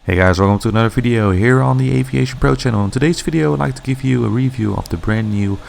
Hey guys, welcome to another video here on the AviationPro channel. In today's video I'd like to give you a review of the brand new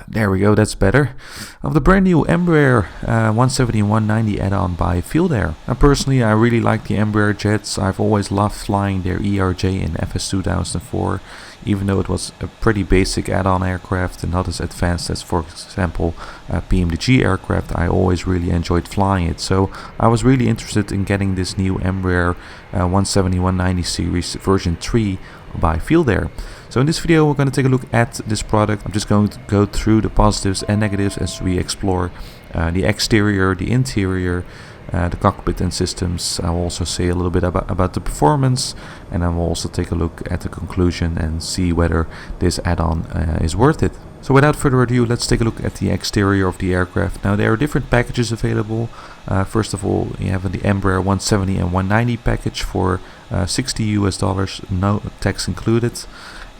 there we go, that's better. Of the brand new Embraer 170 and 190 add-on by Feelthere. And personally I really like the Embraer jets. I've always loved flying their ERJ and FS 2004, even though it was a pretty basic add-on aircraft and not as advanced as, for example, PMDG aircraft. I always really enjoyed flying it, so I was really interested in getting this new Embraer 170-190 series version 3 by Feelthere. So in this video we're going to take a look at this product. I'm just going to go through the positives and negatives as we explore the exterior, the interior, the cockpit and systems. I'll also say a little bit about the performance, and I will also take a look at the conclusion and see whether this add-on is worth it. So without further ado, let's take a look at the exterior of the aircraft. Now there are different packages available. First of all, you have the Embraer 170 and 190 package for $60 US, no tax included.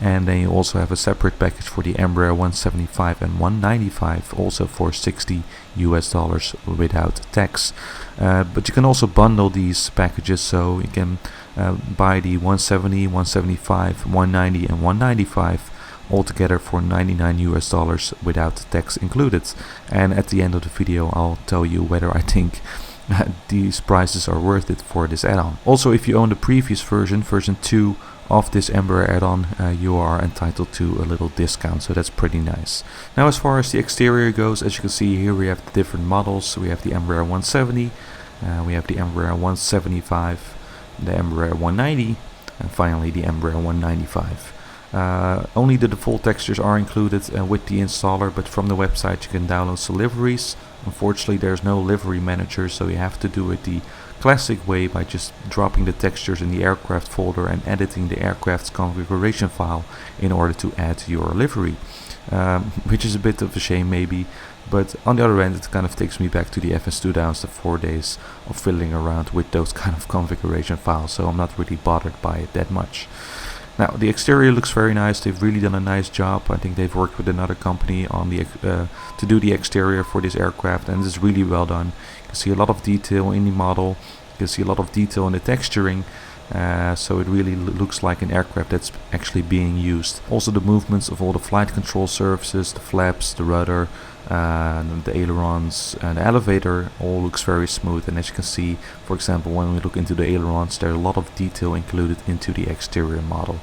And then you also have a separate package for the Embraer 175 and 195, also for $60 US without tax. But you can also bundle these packages, so you can buy the 170, 175, 190 and 195 altogether for $99 US without tax included. And at the end of the video I'll tell you whether I think these prices are worth it for this add-on. Also, if you own the previous version 2 of this Embraer add-on, you are entitled to a little discount, so that's pretty nice. Now as far as the exterior goes, as you can see here we have the different models. We have the Embraer 170, we have the Embraer 175, the Embraer 190, and finally the Embraer 195. Only the default textures are included with the installer, but from the website you can download some liveries. Unfortunately there's no livery manager, so you have to do it the classic way by just dropping the textures in the aircraft folder and editing the aircraft's configuration file in order to add your livery, which is a bit of a shame maybe, but on the other end it kind of takes me back to the FS 2004 days of fiddling around with those kind of configuration files, so I'm not really bothered by it that much. Now the exterior looks very nice. They've really done a nice job. I think they've worked with another company on the to do the exterior for this aircraft, and it's really well done. You can see a lot of detail in the model. You can see a lot of detail in the texturing. So it really looks like an aircraft that's actually being used. Also the movements of all the flight control surfaces, the flaps, the rudder, the ailerons, and the elevator all looks very smooth. And as you can see, for example, when we look into the ailerons, there's a lot of detail included into the exterior model.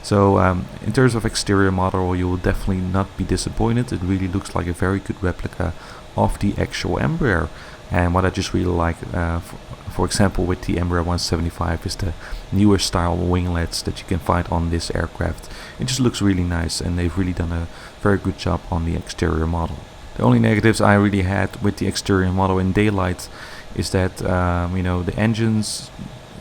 So in terms of exterior model, you will definitely not be disappointed. It really looks like a very good replica of the actual Embraer. And what I just really like, for example, with the Embraer 175 is the newer style winglets that you can find on this aircraft. It just looks really nice, and they've really done a very good job on the exterior model. The only negatives I really had with the exterior model in daylight is that you know, the engines,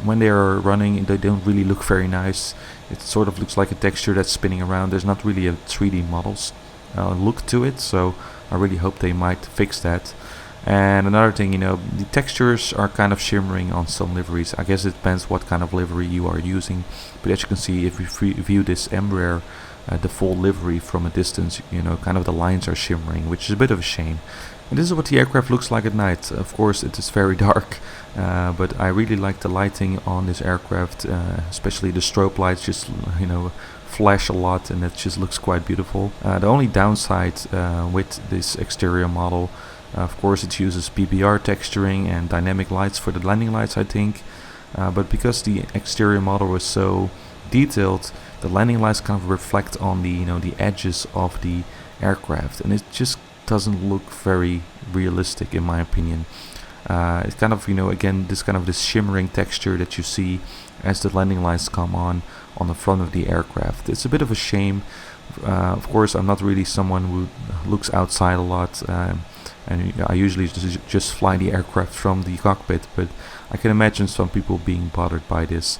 when they are running, they don't really look very nice. It sort of looks like a texture that's spinning around. There's not really a 3D models look to it, so I really hope they might fix that. And another thing, you know, the textures are kind of shimmering on some liveries. I guess it depends what kind of livery you are using, but as you can see, if we view this Embraer the full livery from a distance, you know, kind of the lines are shimmering, which is a bit of a shame. And this is what the aircraft looks like at night. Of course it is very dark, but I really like the lighting on this aircraft, especially the strobe lights just, you know, flash a lot, and it just looks quite beautiful. The only downside with this exterior model, of course it uses PBR texturing and dynamic lights for the landing lights, I think, but because the exterior model is so detailed, the landing lights kind of reflect on the, you know, the edges of the aircraft, and it just doesn't look very realistic in my opinion. It's kind of, you know, again, this shimmering texture that you see as the landing lights come on the front of the aircraft. It's a bit of a shame. Of course I'm not really someone who looks outside a lot, and I usually just fly the aircraft from the cockpit, but I can imagine some people being bothered by this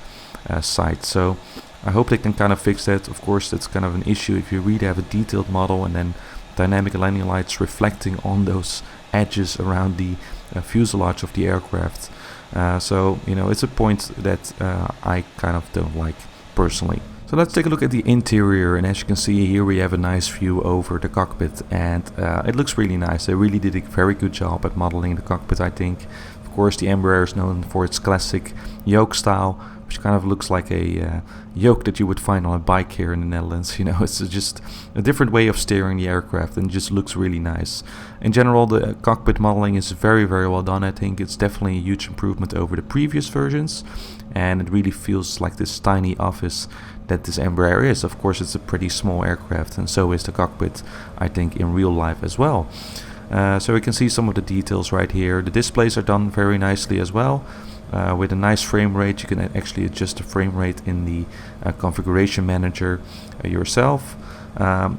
sight. So I hope they can kind of fix that. Of course that's kind of an issue if you really have a detailed model and then dynamic landing lights reflecting on those edges around the fuselage of the aircraft. So, you know, it's a point that I kind of don't like personally. So let's take a look at the interior, and as you can see here we have a nice view over the cockpit, and it looks really nice. They really did a very good job at modeling the cockpit, I think. Of course the Embraer is known for its classic yoke style, which kind of looks like a yoke that you would find on a bike here in the Netherlands. You know, it's just a different way of steering the aircraft, and just looks really nice. In general, the cockpit modeling is very, very well done. I think it's definitely a huge improvement over the previous versions, and it really feels like this tiny office that this Embraer is. Of course, it's a pretty small aircraft, and so is the cockpit, I think, in real life as well. So we can see some of the details right here. The displays are done very nicely as well. With a nice frame rate. You can actually adjust the frame rate in the configuration manager yourself.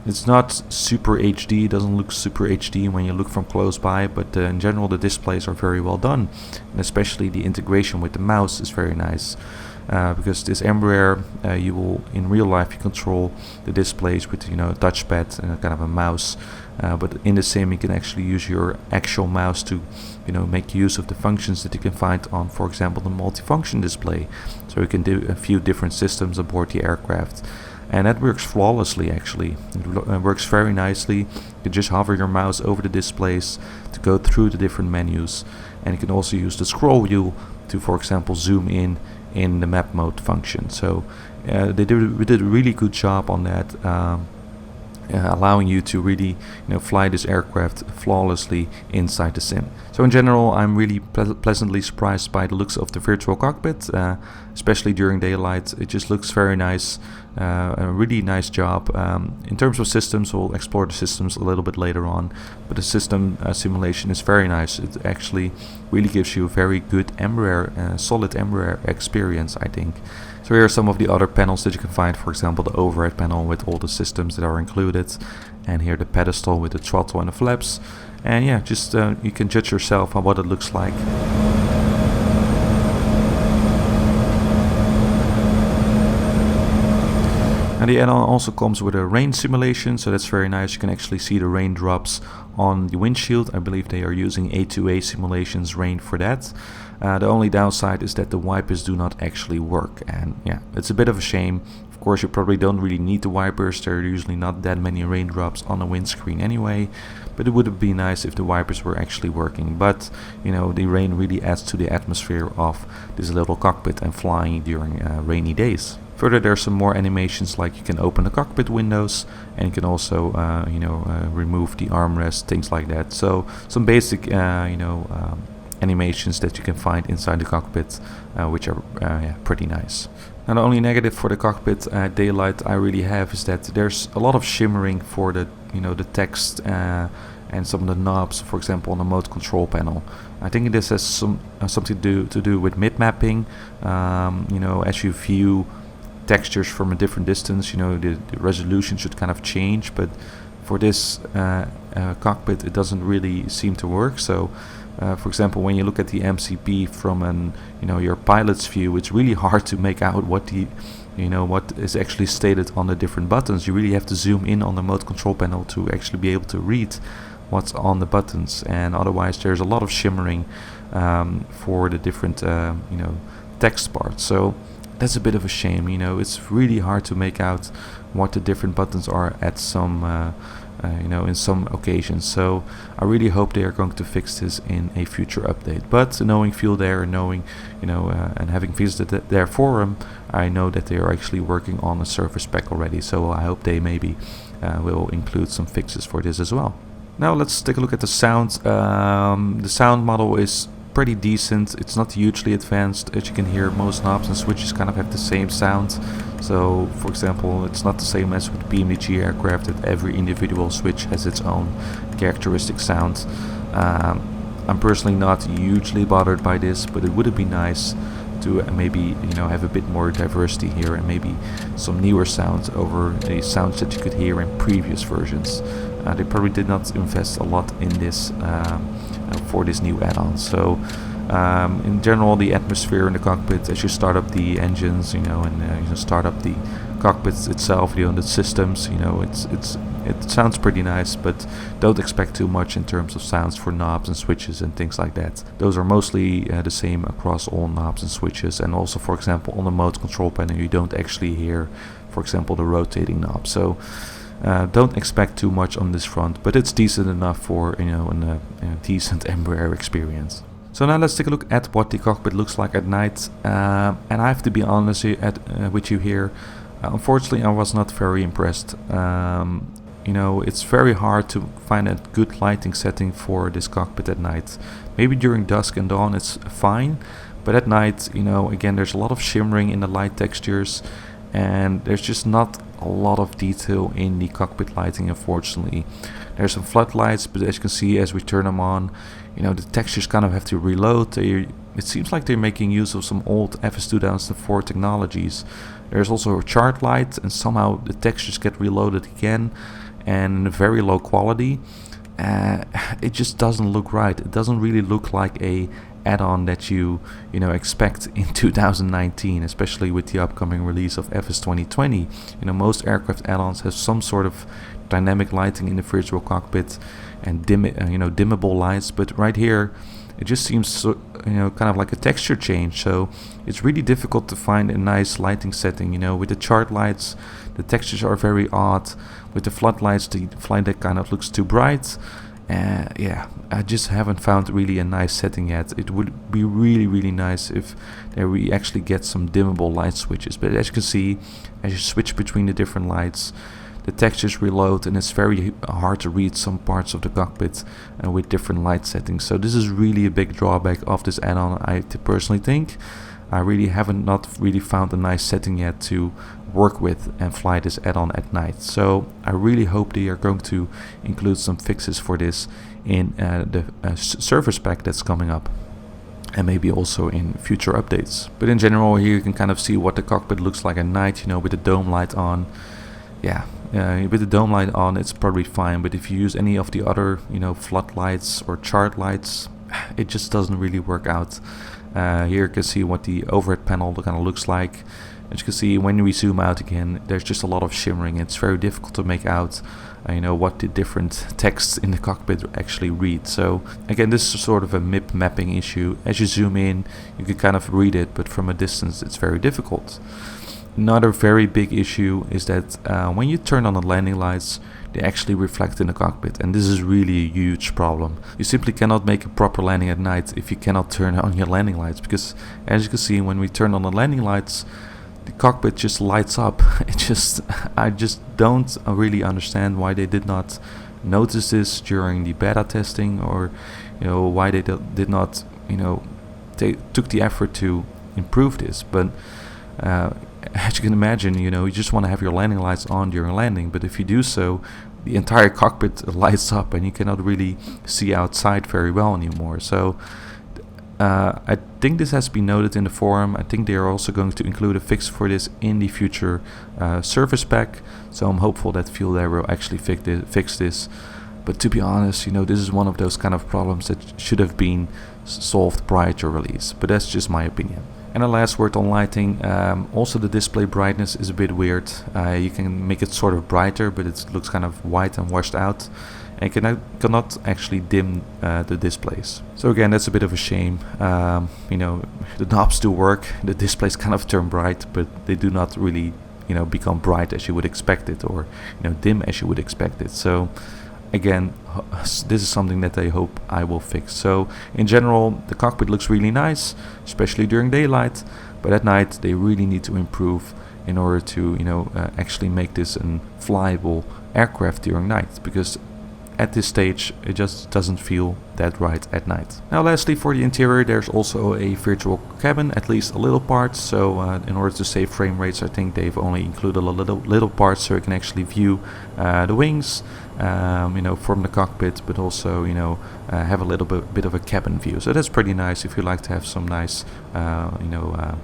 It's not super HD, it doesn't look super HD when you look from close by, but in general the displays are very well done, and especially the integration with the mouse is very nice. Because this Embraer, you will in real life you control the displays with, you know, a touchpad and a kind of a mouse, but in the sim you can actually use your actual mouse to, you know, make use of the functions that you can find on, for example, the multifunction display. So you can do a few different systems aboard the aircraft, and that works flawlessly. Actually, it works very nicely. You can just hover your mouse over the displays to go through the different menus, and you can also use the scroll wheel to, for example, zoom in the map mode function. So they did a really good job on that, allowing you to really, you know, fly this aircraft flawlessly inside the sim. So in general, I'm really pleasantly surprised by the looks of the virtual cockpit, especially during daylight. It just looks very nice. A really nice job. In terms of systems, we'll explore the systems a little bit later on, but the system simulation is very nice. It actually really gives you a very good Embraer, solid Embraer experience, I think. So here are some of the other panels that you can find. For example, the overhead panel with all the systems that are included, and here the pedestal with the throttle and the flaps. And yeah, just you can judge yourself on what it looks like. And the add-on also comes with a rain simulation, so that's very nice. You can actually see the raindrops on the windshield. I believe they are using A2A simulations rain for that. The only downside is that the wipers do not actually work, and yeah, it's a bit of a shame. Of course, you probably don't really need the wipers. There are usually not that many raindrops on the windscreen anyway, but it would be nice if the wipers were actually working. But you know, the rain really adds to the atmosphere of this little cockpit and flying during rainy days. Further, there's some more animations, like you can open the cockpit windows, and you can also remove the armrest, things like that. So some basic animations that you can find inside the cockpit, which are pretty nice. Now, the only negative for the cockpit daylight I really have is that there's a lot of shimmering for the the text and some of the knobs, for example, on the mode control panel. I think this has something to do with mid mapping. As you view textures from a different distance, the resolution should kind of change, but for this cockpit it doesn't really seem to work. So for example, when you look at the MCP from your pilot's view, it's really hard to make out what what is actually stated on the different buttons. You really have to zoom in on the mode control panel to actually be able to read what's on the buttons, and otherwise there's a lot of shimmering for the different text parts. So that's a bit of a shame. It's really hard to make out what the different buttons are at some in some occasions. So I really hope they are going to fix this in a future update. But knowing Feelthere and knowing and having visited their forum, I know that they are actually working on a service pack already. So I hope they maybe will include some fixes for this as well. Now let's take a look at the sound. The sound model is pretty decent. It's not hugely advanced. As you can hear, most knobs and switches kind of have the same sound. So for example, it's not the same as with PMDG aircraft that every individual switch has its own characteristic sound. I'm personally not hugely bothered by this, but it would be nice to maybe have a bit more diversity here and maybe some newer sounds over the sounds that you could hear in previous versions. They probably did not invest a lot in this for this new add-on. So in general, the atmosphere in the cockpit, as you start up the engines, and start up the cockpits itself, the systems, it sounds pretty nice, but don't expect too much in terms of sounds for knobs and switches and things like that. Those are mostly the same across all knobs and switches, and also, for example, on the mode control panel you don't actually hear, for example, the rotating knob. So don't expect too much on this front, but it's decent enough for a decent Embraer experience. So now let's take a look at what the cockpit looks like at night, and I have to be honest with you here. Unfortunately, I was not very impressed. You know, it's very hard to find a good lighting setting for this cockpit at night. Maybe during dusk and dawn it's fine, but at night, you know, again, there's a lot of shimmering in the light textures, and there's just not a lot of detail in the cockpit lighting, unfortunately. There's some floodlights, but as you can see, as we turn them on, you know, the textures kind of have to reload. It seems like they're making use of some old FS2004 technologies. There's also a chart light, and somehow the textures get reloaded again, and very low quality. It just doesn't look right. It doesn't really look like a add-on that you know expect in 2019, especially with the upcoming release of FS 2020. You know, most aircraft add-ons have some sort of dynamic lighting in the virtual cockpit and dimmable lights, but right here it just seems so, you know, kind of like a texture change. So it's really difficult to find a nice lighting setting. You know, with the chart lights, the textures are very odd. With the floodlights, the flight deck kind of looks too bright. Yeah, I just haven't found really a nice setting yet. It would be really nice if there we actually get some dimmable light switches. But as you can see, as you switch between the different lights, the textures reload, and it's very hard to read some parts of the cockpit with different light settings. So this is really a big drawback of this add-on, I personally think. I really haven't found a nice setting yet to work with and fly this add-on at night. So I really hope they are going to include some fixes for this in the service pack that's coming up, and maybe also in future updates. But in general, here you can kind of see what the cockpit looks like at night, you know, with the dome light on. Yeah, with the dome light on, it's probably fine, but if you use any of the other, you know, floodlights or chart lights, it just doesn't really work out. Here you can see what the overhead panel kind of looks like. As you can see, when we zoom out again, there's just a lot of shimmering. It's very difficult to make out, you know, what the different texts in the cockpit actually read. So again, this is sort of a MIP mapping issue. As you zoom in, you can kind of read it, but from a distance, it's very difficult. Another very big issue is that when you turn on the landing lights, they actually reflect in the cockpit, and this is really a huge problem. You simply cannot make a proper landing at night if you cannot turn on your landing lights, because as you can see, when we turn on the landing lights, the cockpit just lights up. I just don't really understand why they did not notice this during the beta testing, or you know, why they did not, you know, took the effort to improve this. But as you can imagine, you know, you just want to have your landing lights on during landing, but if you do so, the entire cockpit lights up and you cannot really see outside very well anymore. So I think this has been noted in the forum. I think they are also going to include a fix for this in the future service pack, so I'm hopeful that Feelthere will actually fix this. But to be honest, you know, this is one of those kind of problems that should have been solved prior to release, but that's just my opinion. And a last word on lighting, also the display brightness is a bit weird. You can make it sort of brighter, but it looks kind of white and washed out, and you cannot actually dim the displays. So again, that's a bit of a shame. You know, the knobs do work, the displays kind of turn bright, but they do not really, you know, become bright as you would expect it, or, you know, dim as you would expect it. So again, this is something that I hope I will fix. So in general, the cockpit looks really nice, especially during daylight, but at night they really need to improve in order to, you know, actually make this a flyable aircraft during night, because at this stage it just doesn't feel that right at night. Now lastly, for the interior, there's also a virtual cabin, at least a little part. So in order to save frame rates, I think they've only included a little part, so you can actually view the wings, you know, from the cockpit, but also, you know, have a little bit of a cabin view. So that's pretty nice if you like to have some nice, you know,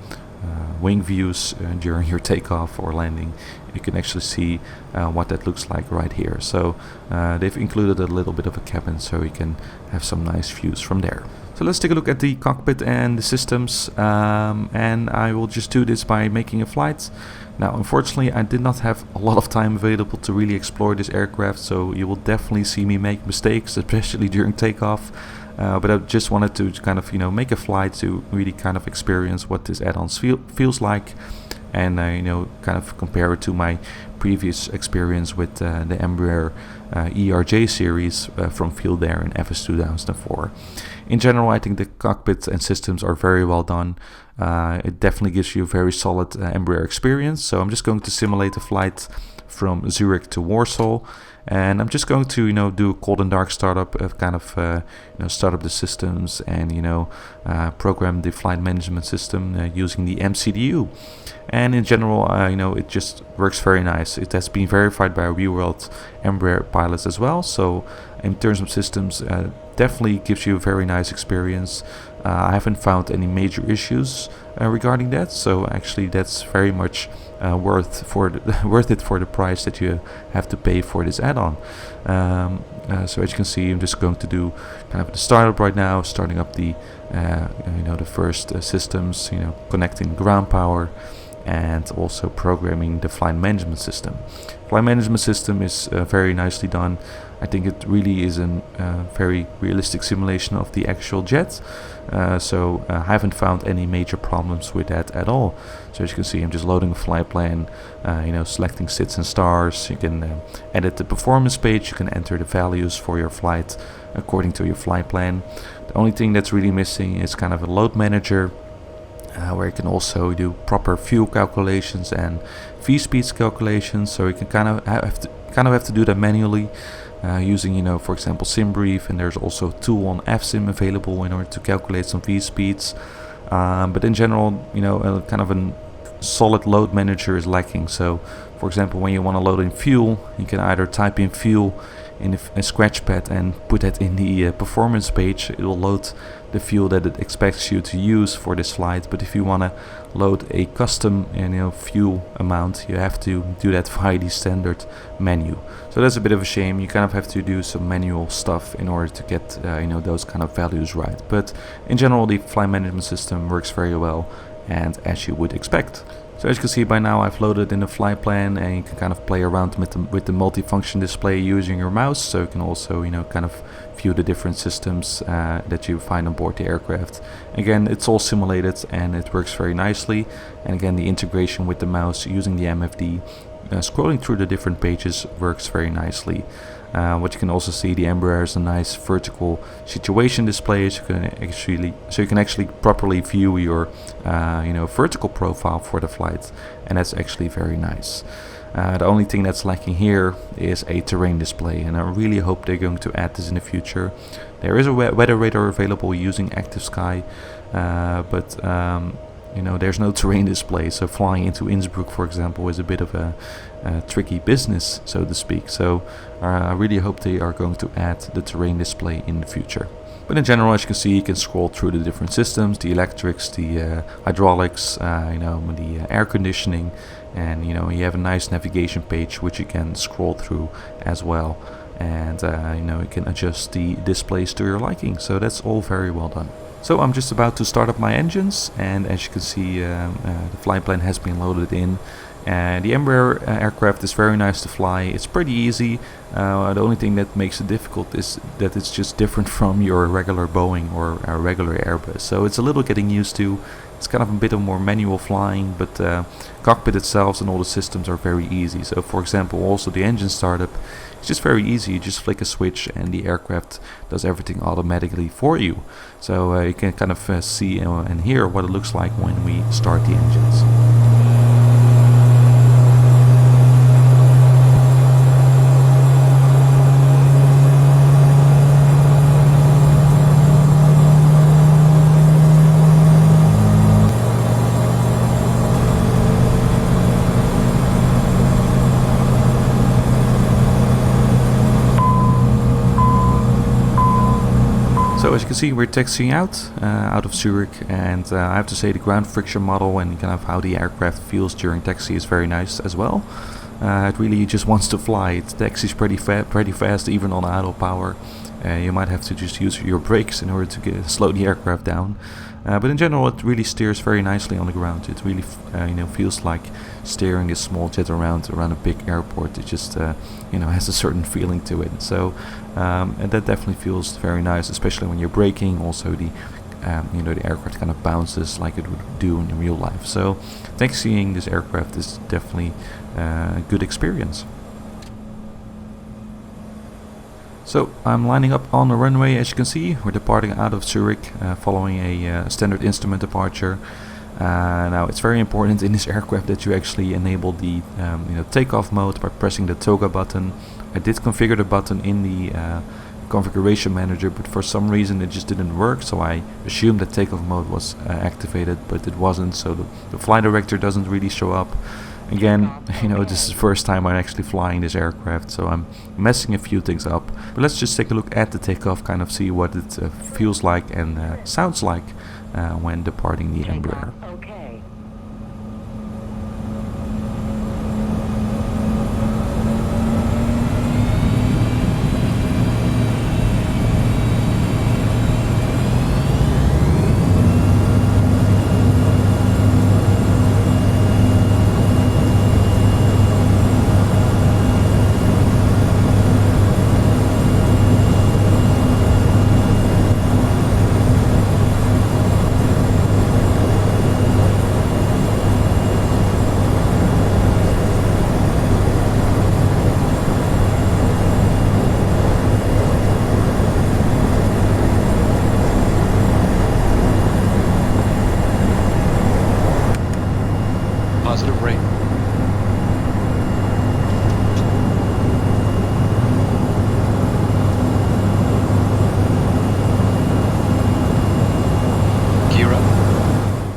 wing views during your takeoff or landing. You can actually see what that looks like right here. So they've included a little bit of a cabin, so you can have some nice views from there. So let's take a look at the cockpit and the systems, and I will just do this by making a flight. Now unfortunately I did not have a lot of time available to really explore this aircraft, so you will definitely see me make mistakes, especially during takeoff. But I just wanted to kind of, you know, make a flight to really kind of experience what this add-on feels like. and kind of compare it to my previous experience with the Embraer ERJ series from Feelthere in FS 2004. In general, I think the cockpit and systems are very well done. It definitely gives you a very solid Embraer experience. So I'm just going to simulate a flight from Zurich to Warsaw, and I'm just going to do a cold and dark startup of kind of start up the systems and program the flight management system using the MCDU. And in general, it just works very nice. It has been verified by real-world Embraer pilots as well. So in terms of systems, definitely gives you a very nice experience. I haven't found any major issues regarding that. So actually, that's very much worth it for the price that you have to pay for this add-on. So as you can see, I'm just going to do kind of the startup right now, starting up the the first systems, connecting ground power, and also programming the flight management system. Flight management system is very nicely done. I think it really is a very realistic simulation of the actual jet. So I haven't found any major problems with that at all. So as you can see, I'm just loading a flight plan, selecting SIDS and stars. You can edit the performance page. You can enter the values for your flight according to your flight plan. The only thing that's really missing is kind of a load manager, where you can also do proper fuel calculations and V-speeds calculations. So you can kind of have to do that manually using for example SimBrief, and there's also a tool on VATSIM available in order to calculate some V-speeds. But in general, kind of a solid load manager is lacking. So for example, when you want to load in fuel, you can either type in fuel in a scratch pad and put that in the performance page. It will load the fuel that it expects you to use for this flight. But if you want to load a custom fuel amount, you have to do that via the standard menu. So that's a bit of a shame. You kind of have to do some manual stuff in order to get those kind of values right. But in general, the flight management system works very well, and as you would expect. So as you can see by now, I've loaded in the flight plan, and you can kind of play around with the multifunction display using your mouse. So you can also kind of view the different systems that you find on board the aircraft. Again, it's all simulated and it works very nicely. And again, the integration with the mouse using the MFD, scrolling through the different pages works very nicely. What you can also see, the Embraer is a nice vertical situation display, so you can actually properly view your vertical profile for the flight, and that's actually very nice. The only thing that's lacking here is a terrain display, and I really hope they're going to add this in the future. There is a weather radar available using Active Sky, but there's no terrain display, so flying into Innsbruck, for example, is a bit of a tricky business, so to speak. So I really hope they are going to add the terrain display in the future. But in general, as you can see, you can scroll through the different systems, the electrics, the hydraulics, the air conditioning, and you have a nice navigation page which you can scroll through as well. And you can adjust the displays to your liking. So that's all very well done. So I'm just about to start up my engines, and as you can see, the flight plan has been loaded in. The Embraer aircraft is very nice to fly. It's pretty easy. The only thing that makes it difficult is that it's just different from your regular Boeing or a regular Airbus. So it's a little getting used to. It's kind of a bit of more manual flying, but cockpit itself and all the systems are very easy. So for example, also the engine startup, it's just very easy. You just flick a switch and the aircraft does everything automatically for you. So you can kind of see and hear what it looks like when we start the engines. So as you can see, we're taxiing out of Zurich, and I have to say the ground friction model and kind of how the aircraft feels during taxi is very nice as well. It really just wants to fly. It taxis pretty fast, even on idle power. You might have to just use your brakes in order to slow the aircraft down. But in general, it really steers very nicely on the ground. It really feels like steering this small jet around a big airport. It just has a certain feeling to it. So and that definitely feels very nice, especially when you're braking. Also the you know, the aircraft kind of bounces like it would do in real life. So taxiing this aircraft is definitely a good experience. So I'm lining up on the runway. As you can see, we're departing out of Zurich following a standard instrument departure. Now it's very important in this aircraft that you actually enable the you know, takeoff mode by pressing the toga button. I did configure the button in the configuration manager, but for some reason it just didn't work, so I assumed that takeoff mode was activated, but it wasn't, so the flight director doesn't really show up. Again, you know, this is the first time I'm actually flying this aircraft, so I'm messing a few things up. But let's just take a look at the takeoff, kind of see what it feels like and sounds like when departing the Embraer. Positive rate. Gear up.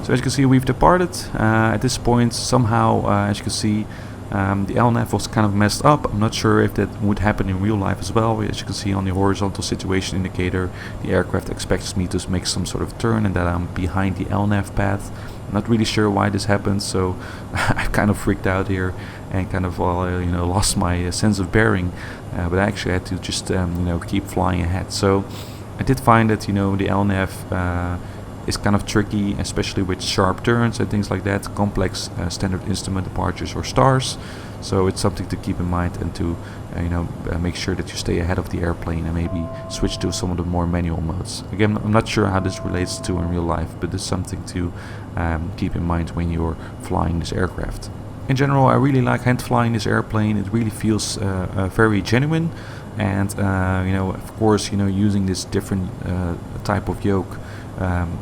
So as you can see, we've departed. At this point, somehow, as you can see, the LNAV was kind of messed up. I'm not sure if that would happen in real life as well. As you can see on the horizontal situation indicator, the aircraft expects me to make some sort of turn and that I'm behind the LNAV path. I'm not really sure why this happened, so I kind of freaked out here and kind of you know, lost my sense of bearing. But I actually had to just you know, keep flying ahead. So I did find that, you know, the LNAV is kind of tricky, especially with sharp turns and things like that, complex standard instrument departures or stars. So it's something to keep in mind and to you know, make sure that you stay ahead of the airplane and maybe switch to some of the more manual modes. Again, I'm not sure how this relates to in real life, but it's something to keep in mind when you're flying this aircraft. In general, I really like hand flying this airplane. It really feels very genuine, and you know, of course, you know, using this different type of yoke,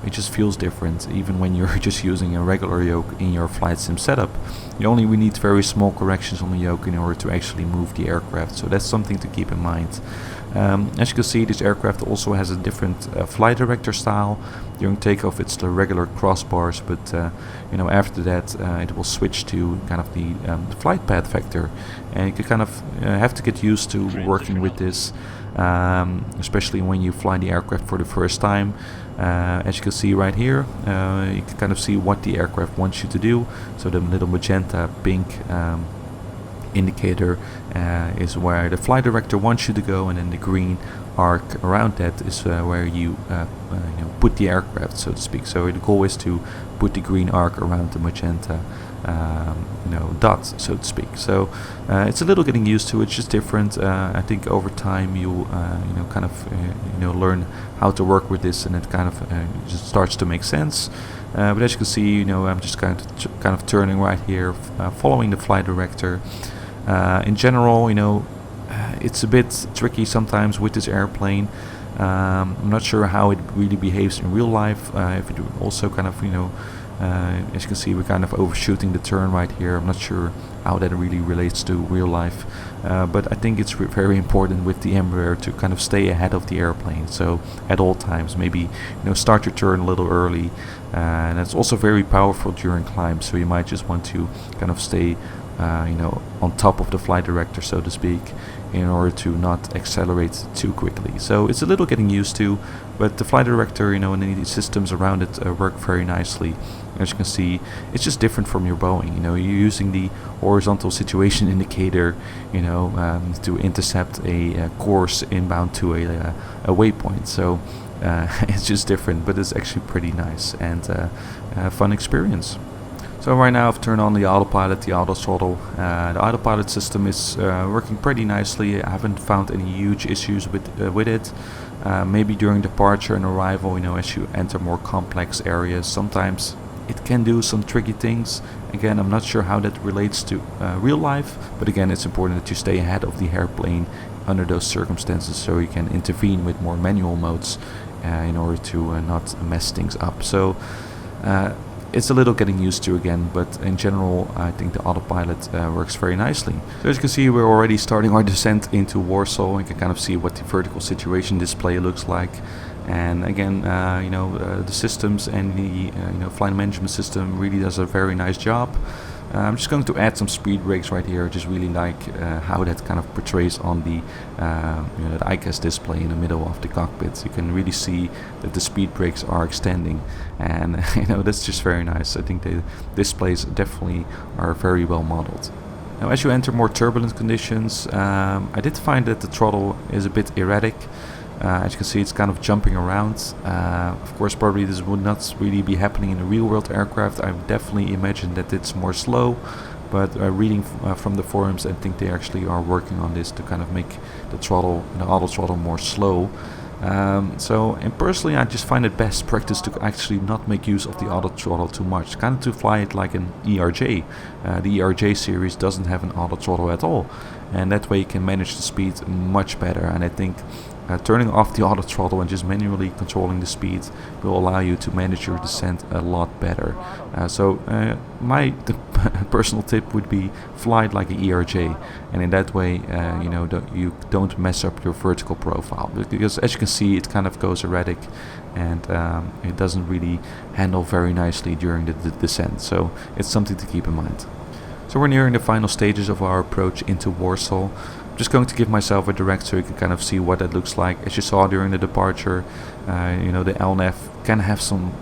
it just feels different even when you're just using a regular yoke in your flight sim setup. You only need very small corrections on the yoke in order to actually move the aircraft, so that's something to keep in mind. As you can see, this aircraft also has a different flight director style. During takeoff it's the regular crossbars, but you know, after that it will switch to kind of the flight path vector, and you kind of have to get used to working with this, especially when you fly the aircraft for the first time. As you can see right here, you can kind of see what the aircraft wants you to do. So the little magenta pink indicator is where the flight director wants you to go, and then the green arc around that is where you, you know, put the aircraft, so to speak. So the goal is to put the green arc around the magenta you know, dot, so to speak. So it's a little getting used to. It's just different. I think over time you you know, kind of you know, learn how to work with this, and it kind of just starts to make sense. But as you can see, you know, I'm just kind of turning right here, following the flight director. In general, you know, it's a bit tricky sometimes with this airplane. I'm not sure how it really behaves in real life. If it also kind of, you know, as you can see, we're kind of overshooting the turn right here. I'm not sure how that really relates to real life, but I think it's very important with the Embraer to kind of stay ahead of the airplane. So at all times, maybe, you know, start your turn a little early, and it's also very powerful during climbs. So you might just want to kind of stay you know, on top of the flight director, so to speak, in order to not accelerate too quickly. So it's a little getting used to, but the flight director, you know, and the systems around it work very nicely. As you can see, it's just different from your Boeing. You know, you're using the horizontal situation indicator, you know, to intercept a course inbound to a waypoint. So it's just different, but it's actually pretty nice and a fun experience. So right now I've turned on the autopilot, the Autothrottle. The autopilot system is working pretty nicely. I haven't found any huge issues with it. Maybe during departure and arrival, as you enter more complex areas, sometimes it can do some tricky things. Again, I'm not sure how that relates to real life, but again, it's important that you stay ahead of the airplane under those circumstances, so you can intervene with more manual modes in order to not mess things up. So it's a little getting used to again, but in general I think the autopilot works very nicely. So as you can see, we're already starting our descent into Warsaw. You can kind of see what the vertical situation display looks like. And again, the systems and the flight management system really does a very nice job. I'm just going to add some speed brakes right here. I just really like how that kind of portrays on the the ICAS display in the middle of the cockpit. You can really see that the speed brakes are extending, and that's just very nice. I think the displays definitely are very well modeled. Now, as you enter more turbulent conditions, I did find that the throttle is a bit erratic. As you can see, it's kind of jumping around. Of course, probably this would not really be happening in a real-world aircraft. I would definitely imagine that it's more slow, but reading from the forums, I think they actually are working on this to kind of make the throttle, the auto throttle, more slow. And personally, I just find it best practice to actually not make use of the auto throttle too much, kind of to fly it like an ERJ. The ERJ series doesn't have an auto throttle at all, and that way you can manage the speed much better. And I think turning off the auto throttle and just manually controlling the speed will allow you to manage your descent a lot better. My personal tip would be fly it like an ERJ, and in that way you don't mess up your vertical profile, because as you can see, it kind of goes erratic, and it doesn't really handle very nicely during the descent. So it's something to keep in mind. So we're nearing the final stages of our approach into Warsaw. I'm just going to give myself a direct so you can kind of see what that looks like. As you saw during the departure, the LNAV can have some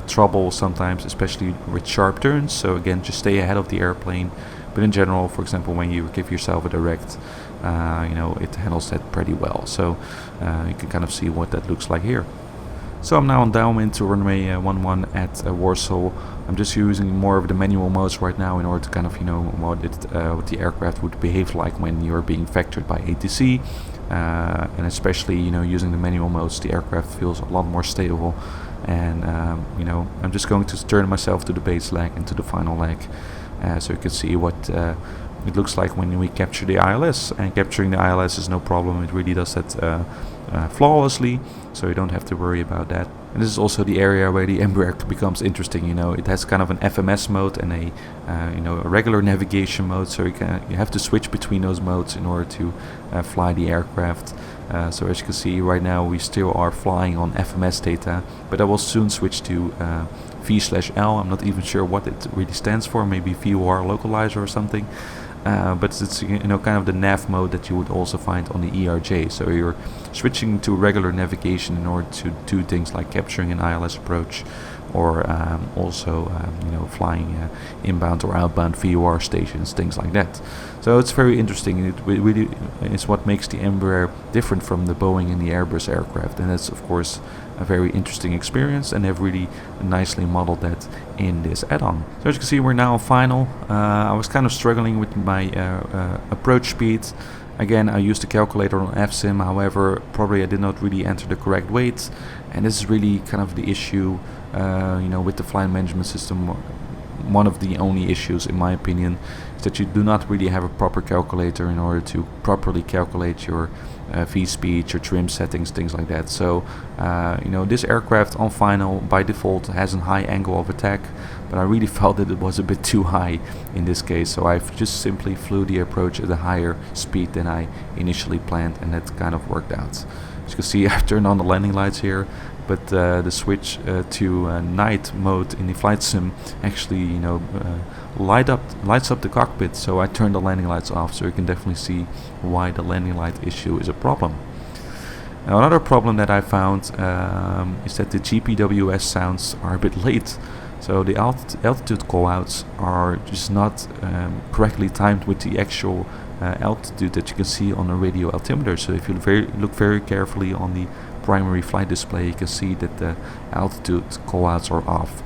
trouble sometimes, especially with sharp turns. So again, just stay ahead of the airplane. But in general, for example, when you give yourself a direct, it handles that pretty well. So you can kind of see what that looks like here. So I'm now on downwind to runway 11 at Warsaw. I'm just using more of the manual modes right now in order to kind of what the aircraft would behave like when you're being factored by ATC, and especially using the manual modes, the aircraft feels a lot more stable. And I'm just going to turn myself to the base leg and to the final leg, so you can see what it looks like when we capture the ILS. And capturing the ILS is no problem. It really does that flawlessly, so you don't have to worry about that. And this is also the area where the Embraer becomes interesting. It has kind of an FMS mode and a regular navigation mode, so you have to switch between those modes in order to fly the aircraft. So as you can see right now, we still are flying on FMS data, but I will soon switch to V/L. I'm not even sure what it really stands for, maybe VOR localizer or something. But it's kind of the nav mode that you would also find on the ERJ. So you're switching to regular navigation in order to do things like capturing an ILS approach, or also flying inbound or outbound VOR stations, things like that. So it's very interesting. It really is what makes the Embraer different from the Boeing and the Airbus aircraft, and that's of course a very interesting experience, and they've really nicely modeled that in this add-on. So as you can see, we're now on final. I was kind of struggling with my approach speed. Again, I used the calculator on VATSIM, however, probably I did not really enter the correct weight, and this is really kind of the issue, with the flight management system. One of the only issues, in my opinion, is that you do not really have a proper calculator in order to properly calculate your V-speed, your trim settings, things like that. So, this aircraft on final by default has a high angle of attack, but I really felt that it was a bit too high in this case, so I've just simply flew the approach at a higher speed than I initially planned, and that kind of worked out. As you can see, I've turned on the landing lights here, but the switch to night mode in the flight sim actually lights up the cockpit, so I turned the landing lights off, so you can definitely see why the landing light issue is a problem. Now, another problem that I found is that the GPWS sounds are a bit late. So the altitude callouts are just not correctly timed with the actual altitude that you can see on the radio altimeter. So if you look very carefully on the primary flight display, you can see that the altitude callouts are off.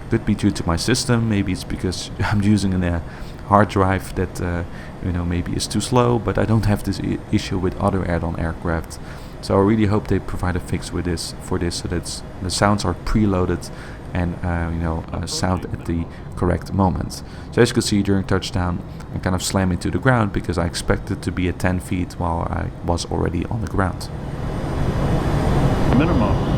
Could be due to my system, maybe it's because I'm using a hard drive that maybe is too slow, but I don't have this issue with other add-on aircraft. So I really hope they provide a fix with this so that the sounds are preloaded and sound at the correct moment. So as you can see, during touchdown I kind of slammed into the ground because I expected to be at 10 feet while I was already on the ground. Minimum.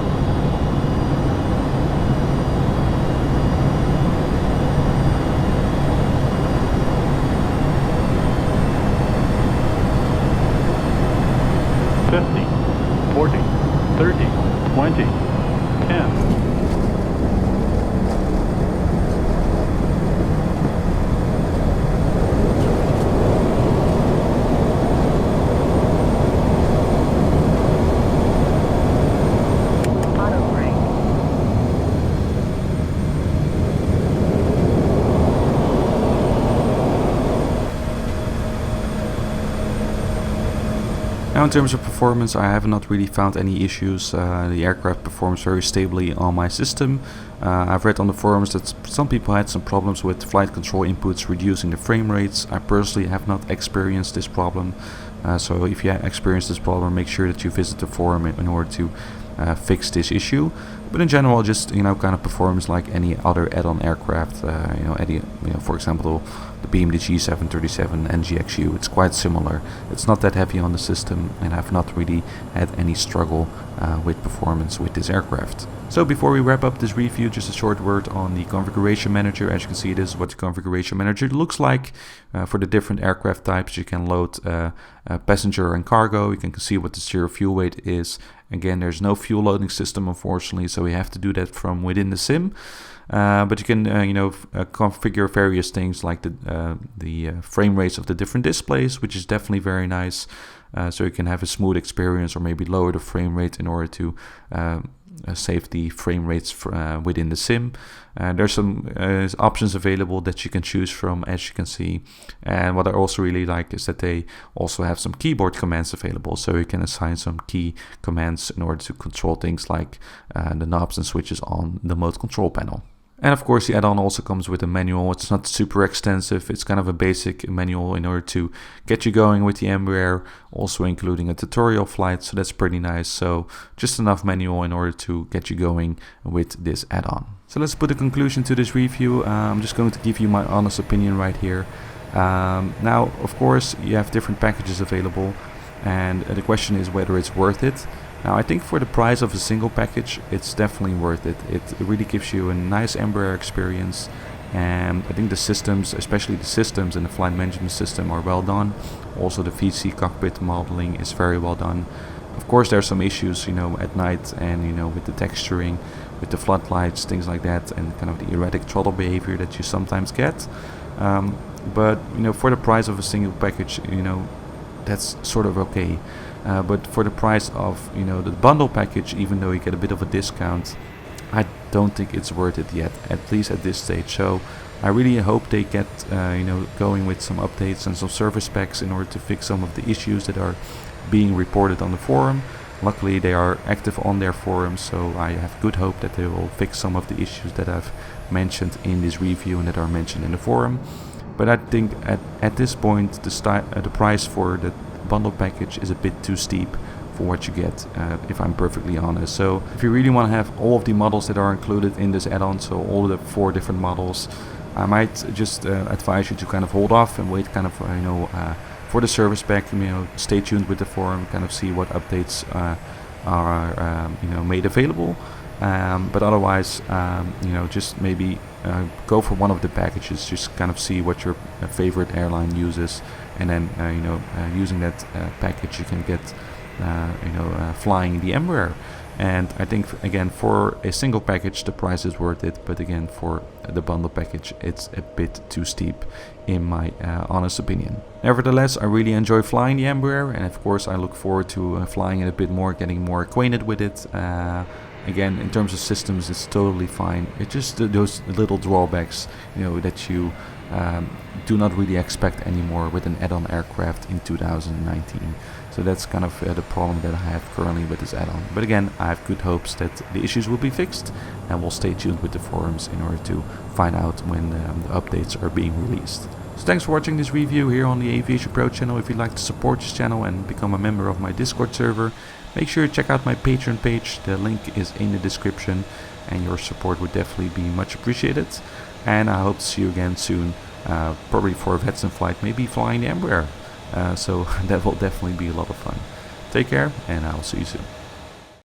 Now in terms of performance, I have not really found any issues. The aircraft performs very stably on my system. I've read on the forums that some people had some problems with flight control inputs reducing the frame rates. I personally have not experienced this problem. So if you experienced this problem, make sure that you visit the forum in order to fix this issue. But in general, just kind of performs like any other add-on aircraft. For example, the PMDG 737 NGXu. It's quite similar. It's not that heavy on the system, and I've not really had any struggle with performance with this aircraft. So before we wrap up this review, just a short word on the configuration manager. As you can see, this is what the configuration manager looks like. For the different aircraft types, you can load passenger and cargo. You can see what the zero fuel weight is. Again, there's no fuel loading system, unfortunately, so we have to do that from within the sim. But you can, configure various things like the frame rates of the different displays, which is definitely very nice. So you can have a smooth experience, or maybe lower the frame rate in order to save the frame rates within the sim. There's some options available that you can choose from, as you can see. And what I also really like is that they also have some keyboard commands available, so you can assign some key commands in order to control things like the knobs and switches on the mode control panel. And of course, the add-on also comes with a manual. It's not super extensive. It's kind of a basic manual in order to get you going with the Embraer, also including a tutorial flight, so that's pretty nice. So just enough manual in order to get you going with this add-on. So let's put a conclusion to this review. I'm just going to give you my honest opinion right here. Now, of course, you have different packages available, and the question is whether it's worth it. Now, I think for the price of a single package, it's definitely worth it. It really gives you a nice Embraer experience, and I think the systems, especially the systems and the flight management system, are well done. Also, the VC cockpit modeling is very well done. Of course, there are some issues, at night, and with the texturing, with the floodlights, things like that, and kind of the erratic throttle behavior that you sometimes get. But for the price of a single package, that's sort of okay. But for the price of the bundle package, even though you get a bit of a discount, I don't think it's worth it yet, at least at this stage. So I really hope they get going with some updates and some service packs in order to fix some of the issues that are being reported on the forum. Luckily, they are active on their forum, so I have good hope that they will fix some of the issues that I've mentioned in this review and that are mentioned in the forum. But I think at this point, the price for the bundle package is a bit too steep for what you get, if I'm perfectly honest. So if you really want to have all of the models that are included in this add-on, so all the 4 different models, I might just advise you to kind of hold off and wait kind of for the service pack. Stay tuned with the forum, kind of see what updates are made available. But otherwise, just maybe go for one of the packages. Just kind of see what your favorite airline uses, and then using that package, you can get flying the Embraer. And I think, again, for a single package, the price is worth it. But again, for the bundle package, it's a bit too steep, in my honest opinion. Nevertheless, I really enjoy flying the Embraer, and of course, I look forward to flying it a bit more, getting more acquainted with it. Again, in terms of systems, it's totally fine. It's just those little drawbacks, that you do not really expect anymore with an add-on aircraft in 2019. So that's kind of the problem that I have currently with this add-on. But again, I have good hopes that the issues will be fixed, and we'll stay tuned with the forums in order to find out when the updates are being released. So thanks for watching this review here on the Aviation Pro channel. If you'd like to support this channel and become a member of my Discord server, Make sure to check out my Patreon page. The link is in the description, and your support would definitely be much appreciated. And I hope to see you again soon, probably for a VATSIM flight, maybe flying the Embraer. So that will definitely be a lot of fun. Take care, and I'll see you soon.